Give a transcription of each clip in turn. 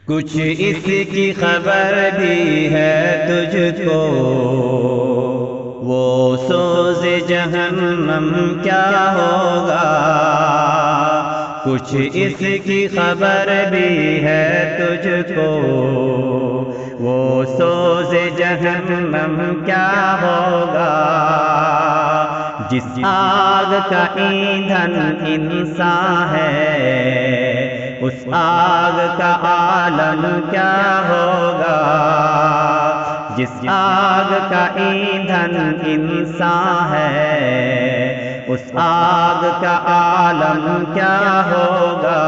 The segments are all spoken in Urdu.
کچھ اس کی خبر بھی ہے تجھ کو، وہ سوز جہنم کیا ہوگا؟ کچھ اس کی خبر بھی ہے تجھ کو، وہ سوز جہنم کیا ہوگا؟ جس آگ کا ایندھن انسان ہے، اس آگ کا عالم کیا ہوگا؟ جس آگ کا ایندھن انسان ہے، اس آگ کا عالم کیا ہوگا؟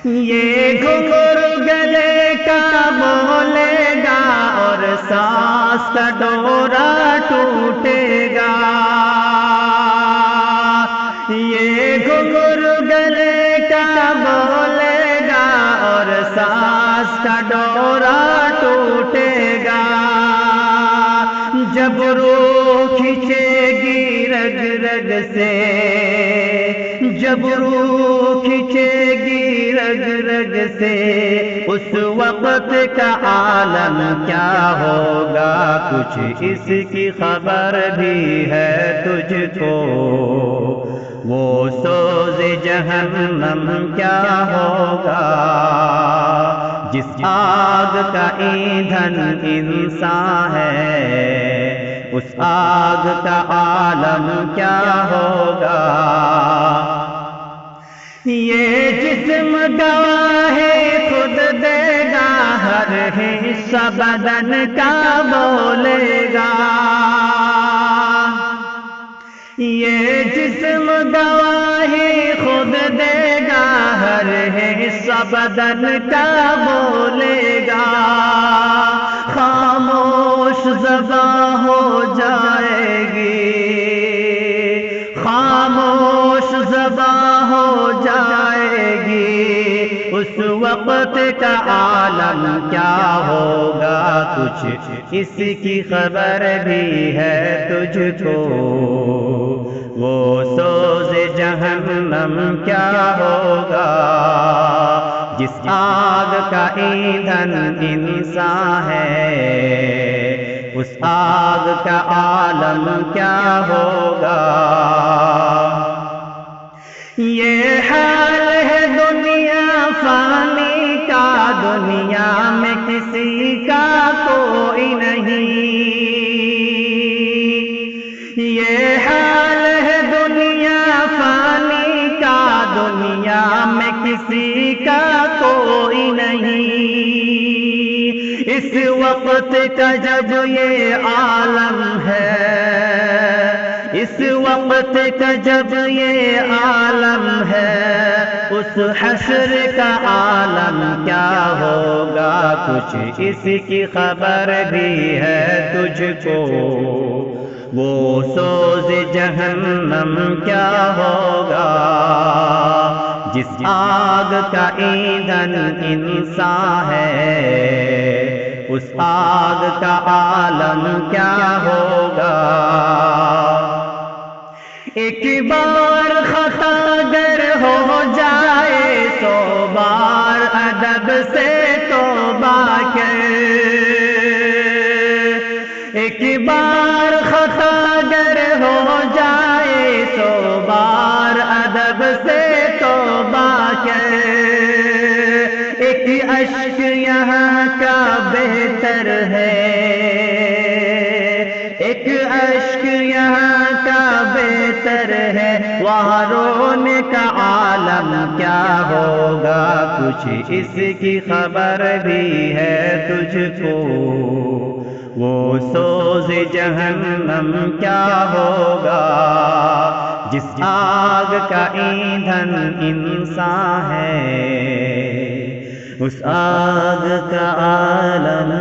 یہ گھنگرو گلے کا بولے گا اور سانس کا ڈورا ٹوٹے گا۔ یہ گھنگرو گلے کا بولے گا اور سانس کا ڈورا ٹوٹے گا۔ جب روح کھینچے گی رگ رگ سے، جب روح کھینچے گی رگ رگ سے، اس وقت کا عالم کیا ہوگا؟ کچھ اس کی خبر بھی ہے تجھ کو، وہ سوز جہنم کیا ہوگا؟ جس آگ کا ایندھن انسان ہے، اس آگ کا عالم کیا ہوگا؟ یہ جسم گواہ خود دے گا، ہر حصہ بدن کا بولے گا۔ یہ جسم گواہ خود دے گا، ہر حصہ بدن کا بولے گا۔ خاموش زباں ہو جائے گی، خاموش زباں ہو جائے گی، اس وقت کا عالم کیا ہوگا؟ کچھ اس کی خبر بھی ہے تجھ کو، وہ سوز جہنم کیا ہوگا؟ جس آگ کا ایندھن انسان ہے، اس آگ کا عالم کیا ہوگا؟ یہ حال ہے دنیا فانی کا، دنیا میں کسی کا کوئی نہیں۔ یہ حال ہے دنیا فانی کا، دنیا میں کسی کا کوئی نہیں۔ اس وقت کا جب یہ عالم ہے، اس وقت کا جب یہ عالم ہے، اس حشر کا عالم کیا ہوگا؟ کچھ اس کی خبر بھی ہے تجھ کو، وہ سوز جہنم کیا ہوگا؟ جس آگ کا ایندھن انسان ہے، اس آگ کا عالم کیا ہوگا؟ ایک بار خطا گر ہو جائے، 100 بار ادب سے توبہ کر۔ ایک بار خطا گر ہو جائے، 100 بار ادب سے توبہ کر۔ ایک اشک یہاں کا بہتر ہے، ایک اشک یہاں کا بہتر ہے، وہاں رونے کا عالم کیا ہوگا؟ کچھ اس کی خبر بھی ہے تجھ کو، وہ سوز جہنم کیا ہوگا؟ جس آگ کا ایندھن انسان ہے، اس آگ کا عالم